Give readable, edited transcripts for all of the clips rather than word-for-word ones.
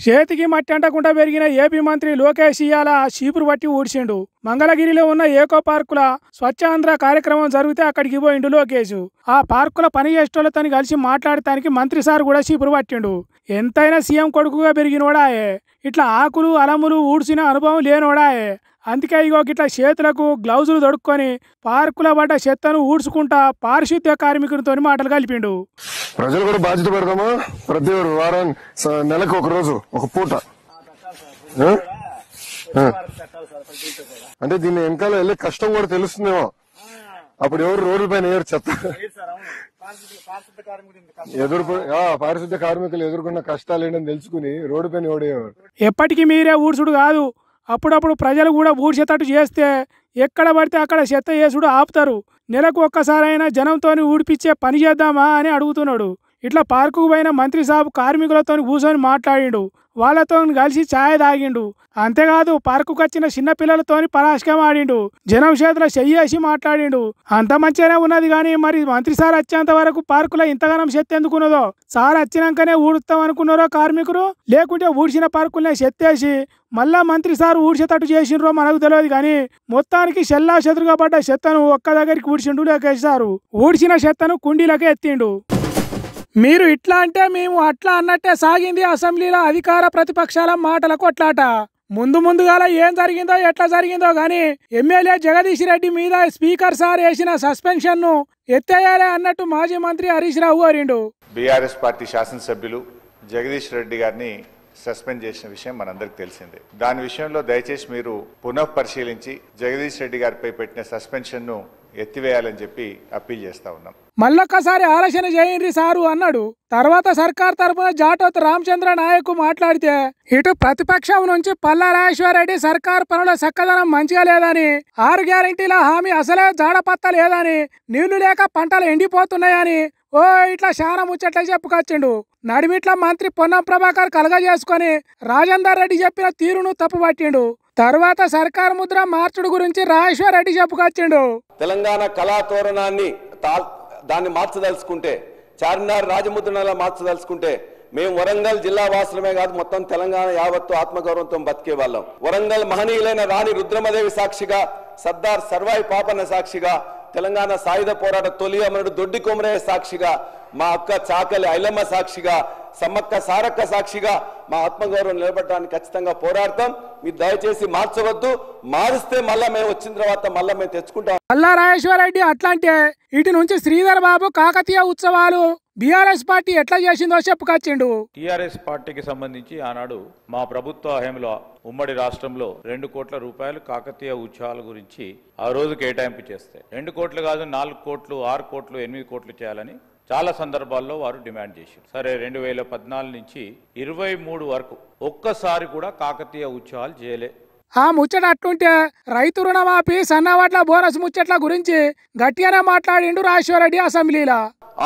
చేతికి మట్టి అంటకుండా పెరిగిన ఏపీ మంత్రి లోకేష్ ఇయాల చీపురు పట్టి ఊడ్చిండు. మంగళగిరిలో ఉన్న ఏకో పార్కుల స్వచ్ఛాంధ్ర కార్యక్రమం జరిగితే అక్కడికి పోయిండు లోకేష్. ఆ పార్కుల పని చేసేటోళ్ళతో కలిసి మాట్లాడటానికి మంత్రి సార్ కూడా చీపురు పట్టిండు. ఎంతైనా సీఎం కొడుకుగా పెరిగినోడాయే, ఇట్లా ఆకులు అలములు ఊడ్చిన అనుభవం లేనోడాయే. అందుకే ఇగో గిట్లా చేతులకు గ్లౌజులు దొడుక్కొని పార్కుల పడ్డ చెత్తను ఊడ్చుకుంటా పారిశుద్ధ్య కార్మికులతో మాటలు కలిపిండు. ప్రజలు కూడా బాధ్యత పెడతామా? ప్రతి వారం నెలకు ఒక రోజు ఒక పూట అంటే దీన్ని వెనకాల వెళ్ళే కష్టం కూడా తెలుస్తుందేమో. అప్పుడు ఎవరు రోడ్ల పైన ఎవరు చెత్త పారిశుద్ధ్య కార్మికులు ఎదుర్కొన్న కష్టాలు ఏంటని తెలుసుకుని రోడ్డు పైన ఓడేవారు. ఎప్పటికీ మీరే ఊడ్చుడు కాదు, అప్పుడప్పుడు ప్రజలు కూడా ఊడ్చేటట్టు చేస్తే ఎక్కడ పడితే అక్కడ చెత్త చేసుడు ఆపుతారు. నెలకు ఒక్కసారైనా జనంతో ఊడిపించే పని చేద్దామా అని అడుగుతున్నాడు. ఇట్లా పార్కుకు పోయిన మంత్రి సాబ్ కార్మికులతో కూర్చొని మాట్లాడిండు, వాళ్ళతో కలిసి ఛాయ్ తాగిండు. అంతేకాదు పార్కుకు వచ్చిన చిన్న పిల్లలతో పరాశకం ఆడిండు, జనం చేతుల చెయ్యేసి మాట్లాడిండు. అంత మంచిగానే ఉన్నది కానీ మరి మంత్రి సార్ వచ్చేంత వరకు పార్కులో ఇంతగానం చెత్త ఎందుకున్నదో, సార్ వచ్చినాకనే ఊడుస్తాం అనుకున్నారో కార్మికులు, లేకుంటే ఊడ్చిన పార్కులనే చెత్తేసి మళ్ళా మంత్రి సార్ ఊడ్చేటట్టు చేసిండ్రో మనకు తెలియదు కానీ మొత్తానికి చెల్లా చెదురుగా పడ్డ చెత్తను ఒక్క దగ్గరికి ఊడ్చిండు లోకేష్ సారు. ఊడ్చిన చెత్తను కుండీలకే ఎత్తిండు. మీరు ఇట్లా అంటే మేము అట్లా అన్నట్టే సాగింది అసెంబ్లీలో అధికార ప్రతిపక్షాల మాటల కొట్లాట. ముందుగాల ఏం జరిగిందో ఎట్లా జరిగిందో గాని ఎమ్మెల్యే జగదీష్ రెడ్డి మీద స్పీకర్ సార్ వేసిన సస్పెన్షన్ ను ఎత్తేయాలి అన్నట్టు మాజీ మంత్రి హరీష్ రావు కోరిండు. బీఆర్ఎస్ పార్టీ శాసనసభ్యులు జగదీష్ రెడ్డి గారిని సస్పెండ్ చేసిన విషయం మనందరికి తెలిసిందే. దాని విషయంలో దయచేసి మీరు పునః పరిశీలించి జగదీష్ రెడ్డి గారిపై పెట్టిన సస్పెన్షన్ ను ఎత్తివేయాలని చెప్పి అప్పీల్ చేస్తా ఉన్నాం. మళ్ళొక్కసారి ఆలోచన చేయండి సారు అన్నాడు. తర్వాత సర్కార్ తరఫున జాటోత్ రామచంద్ర నాయక్ మాట్లాడితే ఇటు ప్రతిపక్షం నుంచి పల్లా రాజేశ్వరరెడ్డి సర్కార్ పనుల చక్కదనం మంచిగా లేదని, 6 గ్యారెంటీల హామీ అసలే జాడపత్త లేదని, నీళ్లు లేక పంటలు ఎండిపోతున్నాయని ఇట్లా చాలా ముచ్చట్లే చెప్పుకొచ్చిండు. నడిమిట్ల మంత్రి పొన్నం ప్రభాకర్ కలగజేసుకొని రాజేందర్ రెడ్డి చెప్పిన తీరును తప్పుపట్టిండు. తర్వాత సర్కార్ ముద్ర మార్చుడు గురించి రాజేశ్వర్ రెడ్డి చెప్పుకొచ్చిండు. తెలంగాణ కళాతోరణాన్ని దాన్ని మార్చదలుచుకుంటే, చార్మినార్ రాజముద్రలా మార్చదలుచుకుంటే మేము వరంగల్ జిల్లా వాసులమే కాదు మొత్తం తెలంగాణ యావత్తు ఆత్మగౌరవంతో బతికే వాళ్ళం. వరంగల్ మహనీయులైన రాణి రుద్రమదేవి సాక్షిగా, సర్దార్ సర్వాయి పాపన్న సాక్షిగా, తెలంగాణ సాయుధ పోరాట తొలి అమరుడు దొడ్డి కొమరయ్య సాక్షిగా, మా అక్క చాకలి ఐలమ్మ సాక్షిగా, సమ్మక్క సారక్క సాక్షిగా మా ఆత్మగౌరవం నిలబడడానికి ఖచ్చితంగా పోరాడతాం. మీరు దయచేసి మార్చవద్దు, మారిస్తే మళ్ళా మేము వచ్చిన తర్వాత మళ్ళా మేము తెచ్చుకుంటాం. పల్లా రాజేశ్వర రెడ్డి అట్లాంటే ఇటు నుంచి శ్రీధర్ బాబు కాకతీయ ఉత్సవాలు బీఆర్ఎస్ పార్టీ ఎట్లా చేసిందో చెప్పుకొచ్చిండు. టీఆర్ఎస్ పార్టీకి సంబంధించి ఆనాడు మా ప్రభుత్వ హయాంలో ఉమ్మడి రాష్ట్రంలో 2 కోట్ల రూపాయలు కాకతీయ ఉత్సవాల గురించి ఆ రోజు కేటాయింపు చేస్తే 2 కోట్లు కాదు 4 కోట్లు 6 కోట్లు 8 కోట్లు చేయాలని చాలా సందర్భాల్లో వారు డిమాండ్ చేశారు. సరే 2014 నుంచి 23 వరకు ఒక్కసారి కూడా కాకతీయ ఉత్సవాలు చేయలే. ఆ ముచ్చట అట్లుంటే రైతు రుణమాఫీ సన్నవడ్ల బోనస్ ముచ్చట్ల గురించి గట్టిగానే మాట్లాడిండు రాజేశ్వరరెడ్డి అసెంబ్లీలో.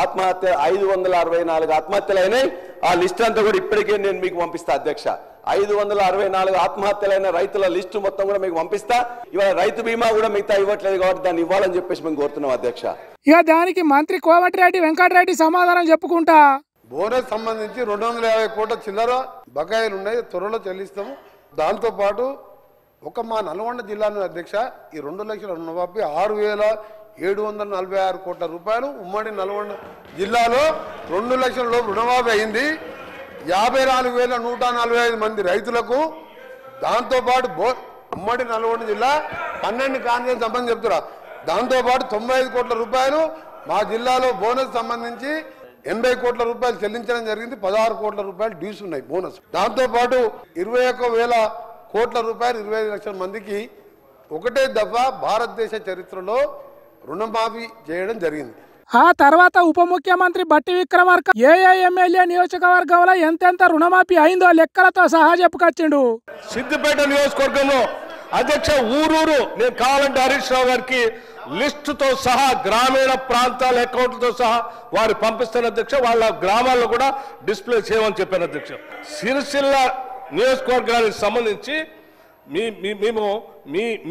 ఆత్మహత్య 564 ఆత్మహత్యలైనాయి. ఆ లిస్ట్ అంతా కూడా ఇప్పటికే నేను మీకు పంపిస్తా అధ్యక్ష. 564 ఆత్మహత్యలైన రైతుల లిస్టు మొత్తం కూడా మీకు పంపిస్తా. ఇవాళ రైతు బీమా కూడా మిగతా ఇవ్వట్లేదు కాబట్టి దాన్ని ఇవ్వాలని చెప్పేసి మేము కోరుతున్నాం అధ్యక్ష. ఇక దానికి మంత్రి కోమటిరెడ్డి వెంకటరెడ్డి సమాధానం చెప్పుకుంటా, బోనస్ సంబంధించి 250 కోట్ల చిల్లర బకాయిలు ఉన్నాయి, త్వరలో చెల్లిస్తాము. దాంతో పాటు మా నల్గొండ జిల్లాను అధ్యక్ష ఈ 2 లక్షల రుణమాఫీ 6,746 కోట్ల రూపాయలు ఉమ్మడి నల్గొండ జిల్లాలో 2 లక్షల లోపు రుణమాఫీ అయింది. 54,145 మంది రైతులకు. దాంతోపాటు ఉమ్మడి నల్గొండ జిల్లా 12 కాన్ఫరెన్స్ సంబంధించి చెప్తున్నా. దాంతోపాటు 95 కోట్ల రూపాయలు మా జిల్లాలో బోనస్ సంబంధించి 80 కోట్ల రూపాయలు చెల్లించడం జరిగింది. 16 కోట్ల రూపాయలు డ్యూస్ ఉన్నాయి బోనస్. దాంతోపాటు 21,000 కోట్ల రూపాయలు 25 లక్షల మందికి ఒకటే దఫా భారతదేశ చరిత్రలో రుణమాఫీ చేయడం జరిగింది. ఆ తర్వాత ఉప ముఖ్యమంత్రి బట్టి విక్రమార్క ఏ ఎమ్మెల్యే నియోజకవర్గంలో ఎంతెంత రుణమాఫీ అయిందో లెక్కలతో సహా చెప్పుకొచ్చిండు. సిద్దిపేట నియోజకవర్గంలో అధ్యక్ష ఊరూరు నేను కావాలంటే హరీష్ రావు గారికి లిస్టుతో సహా గ్రామీణ ప్రాంతాల అకౌంట్లతో సహా వారు పంపిస్తున్న అధ్యక్ష. వాళ్ళ గ్రామాల్లో కూడా డిస్ప్లే చేయమని చెప్పాను అధ్యక్ష. సిరిసిల్ల నియోజకవర్గానికి సంబంధించి మేము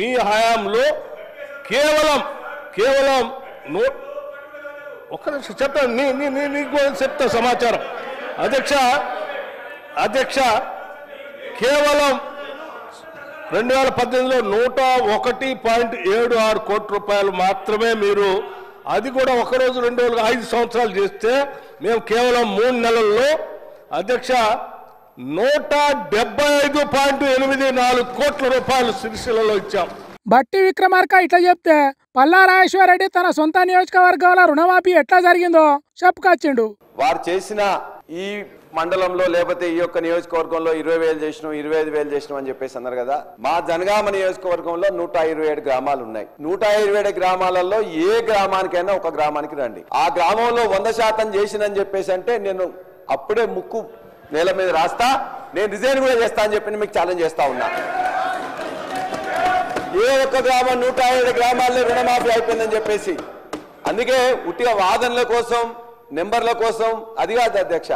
మీ హయాంలో కేవలం ఒక్క నిమిషం చెప్తాను, నీకు చెప్తా సమాచారం అధ్యక్ష. కేవలం 2018లో 101.76 కోట్ల రూపాయలు మాత్రమే మీరు, అది కూడా ఒక రోజు 2 రోజులు 5 సంవత్సరాలు చేస్తే మేము కేవలం 3 నెలల్లో అధ్యక్ష 175.84 కోట్ల రూపాయలు సిరిసిల్లలో ఇచ్చాం. బట్టి విక్రమార్క ఇట్లా చెప్తే పల్లా రాజేశ్వరరెడ్డి తన సొంత నియోజకవర్గాల రుణమాఫీ ఎట్లా జరిగిందో చెప్పుకొచ్చిండు. వారు చేసిన ఈ మండలంలో లేకపోతే ఈ యొక్క నియోజకవర్గంలో 20,000 చేసినాం, 25,000 చేసినాం అని చెప్పేసి అన్నారు కదా. మా జనగామ నియోజకవర్గంలో 127 గ్రామాలు ఉన్నాయి. 127 గ్రామాలలో ఏ గ్రామానికైనా ఒక గ్రామానికి రండి. ఆ గ్రామంలో 100% చేసినని చెప్పేసి అంటే నేను అప్పుడే ముక్కు నేల మీద రాస్తా, నేను రిజైన్ కూడా చేస్తా అని చెప్పి మీకు ఛాలెంజ్ చేస్తా ఉన్నా. ఏ ఒక్క గ్రామం 107 గ్రామాల్లో రుణమాఫీ అయిపోయిందని చెప్పేసి. అందుకే ఉట్టిగా వాదనల కోసం నెంబర్ల కోసం అది కాదు అధ్యక్ష.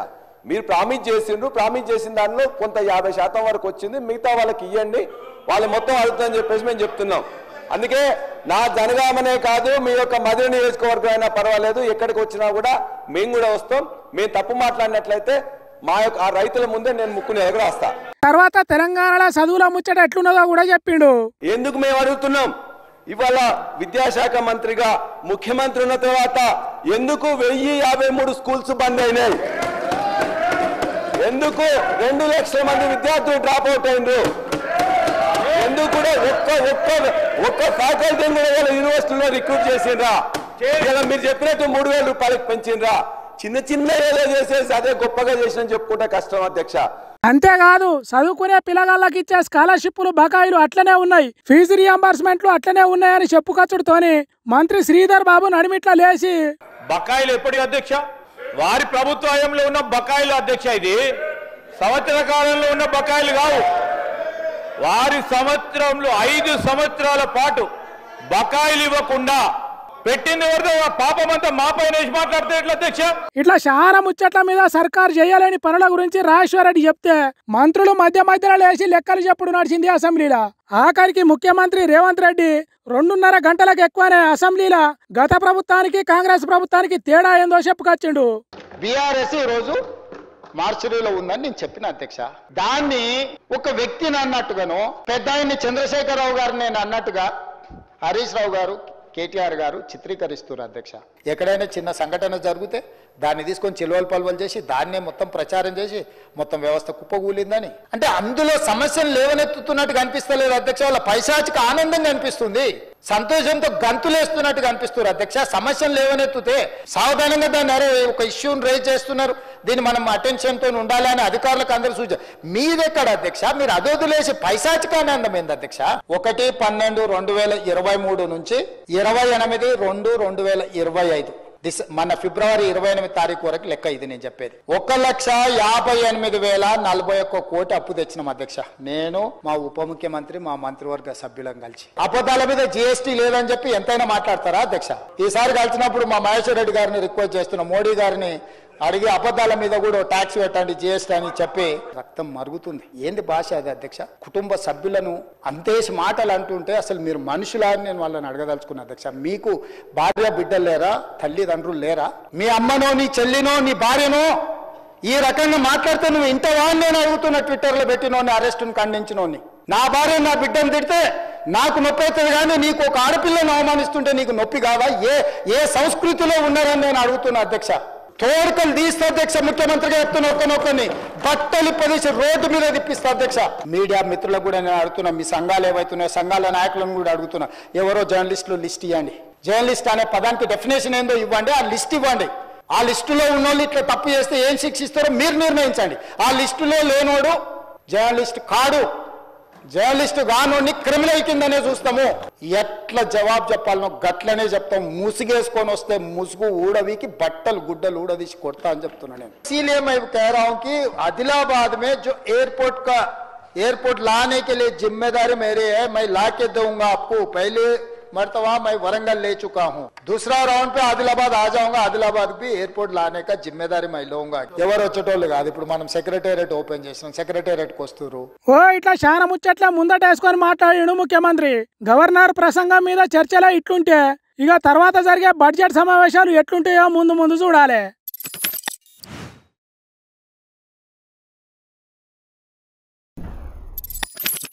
మీరు ప్రామిస్ చేసిండ్రు, ప్రామిస్ చేసిన దానిలో కొంత 50% వరకు వచ్చింది, మిగతా వాళ్ళకి ఇవ్వండి, వాళ్ళు మొత్తం అడుగుతుందని చెప్పేసి మేము చెప్తున్నాం. అందుకే నా జనగామనే కాదు, మీ యొక్క మధుర నియోజకవర్గం అయినా పర్వాలేదు, ఎక్కడికి వచ్చినా కూడా మేము కూడా వస్తాం. మేము తప్పు మాట్లాడినట్లయితే మా యొక్క ఆ రైతుల ముందే నేను ముక్కుని ఎగరేస్తా. తర్వాత తెలంగాణలో చదువుల ముచ్చట ఎట్లున్నదో కూడా చెప్పిండు. ఎందుకు మేము అడుగుతున్నాం, ఇవాళ విద్యాశాఖ మంత్రిగా ముఖ్యమంత్రి ఉన్న తర్వాత ఎందుకు 1053 స్కూల్స్ బంద్ అయినాయి? ఎందుకు 2 లక్షల మంది విద్యార్థులు డ్రాప్ అవుట్ అయినరు? ఎందుకు కూడా ఒక్క ఫ్యాకల్టీని కూడా యూనివర్సిటీలో రిక్రూట్ చేసిండ్రా? మీరు చెప్పినట్టు 3,000 రూపాయలకు పెంచిండ్రా? చిన్న చిన్న ఏదో చేసేసి అదే గొప్పగా చేసిన చెప్పుకుంటే కష్టం అధ్యక్ష. అంతేకాదు చదువుకునే పిల్లగాళ్ళకి ఇచ్చే స్కాలర్షిప్లు బకాయిలు అట్లనే ఉన్నాయి, ఫీజు రియంబర్స్మెంట్లు అట్లనే ఉన్నాయని చెప్పుకొచ్చుడుతోని మంత్రి శ్రీధర్ బాబు నడిమిట్లా లేచి బకాయిలు ఎప్పటి అధ్యక్ష? వారి ప్రభుత్వ హయాంలో ఉన్న బకాయిలు అధ్యక్ష. ఇది సంవత్సర కాలంలో ఉన్న బకాయిలు కావు. వారి సంవత్సరంలో 5 సంవత్సరాల పాటు బకాయిలు ఇవ్వకుండా పెట్టింది ఎవరిదో పాపమంతా మా పైన మాట్లాడితే ఎట్లా అధ్యక్ష? ఇట్లా చాలా ముచ్చట్ల మీద సర్కారు చేయలేని పనుల గురించి రాజేశ్వరరెడ్డి చెప్తే మంత్రులు మధ్యలో లేచి లెక్కలు చెప్పుడు నడిచింది అసెంబ్లీలో. ఆఖరికి ముఖ్యమంత్రి రేవంత్ రెడ్డి 2.5 గంటలకు ఎక్కువనే అసెంబ్లీలో గత ప్రభుత్వానికి కాంగ్రెస్ ప్రభుత్వానికి తేడా ఏందో చెప్పుకొచ్చిండు. బీఆర్ఎస్ ఈ రోజు మార్చురీలో ఉందని నేను చెప్పిన అధ్యక్ష. దాన్ని ఒక వ్యక్తిని అన్నట్టుగాను, పెద్ద ఆయన్ని చంద్రశేఖరరావు గారు నేను అన్నట్టుగా హరీష్ రావు గారు, కేటీఆర్ గారు చిత్రీకరిస్తున్నారు అధ్యక్ష. ఎక్కడైనా చిన్న సంఘటన జరిగితే దాన్ని తీసుకొని చిలువలు పలువలు చేసి దాన్నే మొత్తం ప్రచారం చేసి మొత్తం వ్యవస్థ కుప్పగూలిందని, అంటే అందులో సమస్యలు లేవనెత్తుతున్నట్టుగా అనిపిస్తలేదు అధ్యక్ష. వాళ్ళ పైశాచిక ఆనందంగా అనిపిస్తుంది, సంతోషంతో గంతులేస్తున్నట్టుగా అనిపిస్తున్నారు అధ్యక్ష. సమస్యలు లేవనెత్తుతే సావధానంగా దాన్ని అరే ఒక ఇష్యూని రేజ్ చేస్తున్నారు, దీన్ని మనం అటెన్షన్తో ఉండాలి అని అధికారులకు అందరూ సూచన. మీదెక్కడ అధ్యక్ష? మీరు అదొదిలేసి పైశాచిక ఆనందం ఏంది అధ్యక్ష? 1/12/2023 నుంచి 28/2/2025 మన ఫిబ్రవరి 28 తారీఖు వరకు లెక్క ఇది నేను చెప్పేది. 1,58,041 కోటి అప్పు తెచ్చినాం అధ్యక్ష, నేను మా ఉప ముఖ్యమంత్రి మా మంత్రివర్గ సభ్యులను కలిసి. అబద్ధాల మీద జీఎస్టీ లేదని చెప్పి ఎంతైనా మాట్లాడతారా అధ్యక్ష? ఈసారి కలిసినప్పుడు మా మహేశ్వర్ రెడ్డి గారిని రిక్వెస్ట్ చేస్తున్నా, మోడీ గారిని అడిగి అబద్ధాల మీద కూడా ట్యాక్స్ పెట్టండి జీఎస్టీ అని చెప్పి. రక్తం మరుగుతుంది. ఏంది భాష అది అధ్యక్ష? కుటుంబ సభ్యులను అంతేసి మాటలు అంటుంటే అసలు మీరు మనుషులా అని నేను వాళ్ళని అడగదలుచుకున్నా అధ్యక్ష. మీకు భార్య బిడ్డలు లేరా? తల్లిదండ్రులు లేరా? మీ అమ్మనో నీ చెల్లినో నీ భార్యనో ఈ రకంగా మాట్లాడితే నువ్వు ఇంత వాడిని నేను అడుగుతున్నా. ట్విట్టర్లో పెట్టినోని, అరెస్టును ఖండించినోని. నా భార్య నా బిడ్డను తిడితే నాకు నొప్పి అవుతుంది, కానీ నీకు ఒక ఆడపిల్లను అవమానిస్తుంటే నీకు నొప్పి కాదా? ఏ సంస్కృతిలో ఉన్నారని నేను అడుగుతున్నా అధ్యక్ష. తోడుకలు తీస్తా అధ్యక్ష. ముఖ్యమంత్రిగా చెప్తున్న ఒక్కనొక్కని బట్టలు ప్రదేశ రోడ్డు మీద తిప్పిస్తా అధ్యక్ష. మీడియా మిత్రులకు కూడా నేను అడుగుతున్నా, మీ సంఘాలు ఏవైతున్నాయో సంఘాల నాయకులను కూడా అడుగుతున్నా, ఎవరో జర్నలిస్టులు లిస్ట్ ఇవ్వండి. జర్నలిస్ట్ అనే పదానికి డెఫినేషన్ ఏందో ఇవ్వండి, ఆ లిస్ట్ ఇవ్వండి. ఆ లిస్టులో ఉన్నోళ్ళు ఇట్లా తప్పు చేస్తే ఏం శిక్షిస్తారో మీరు నిర్ణయించండి. ఆ లిస్టులో లేనోడు జర్నలిస్ట్ కాడు, జర్నలిస్ట్ గానోడిని క్రిమినల్ కిందనే చూస్తాము. ఎట్లా జవాబు చెప్పాలనో గట్లనే చెప్తాం. ముసుగేసుకొని వస్తే ముసుగు ఊడవికి బట్టలు గుడ్డలు ఊడదీసి కొడతా అని చెప్తున్నా నేను. इसीलिए मैं कह रहा हूं कि आदिलाबाद में जो एयरपोर्ट लाने के लिए जिम्मेदारी मेरी है, मैं ला के दूंगा आपको. पहले मरतबा मैं वरंगल ले चुका हूँ, दूसरा राउंड पे आदिलाबाद आ जाऊंगा. आदिलाबाद भी एयरपोर्ट लाने का जिम्मेदारी मैं लूंगा. ఎవరు వచ్చేటోళ్ళు కాదు. ఇప్పుడు మనం సెక్రటేరియట్ ఓపెన్ చేసినాం, సెక్రటేరియట్ కి వస్తున్నారు. ఓ ఇట్లా చాలా ముచ్చట్ల ముందటేసుకొని మాట్లాడాడు ముఖ్యమంత్రి. గవర్నర్ ప్రసంగం మీద చర్చలో ఇట్లుంటే ఇక తర్వాత జరిగే బడ్జెట్ సమావేశాలు ఎట్లుంటాయో ముందు చూడాలి.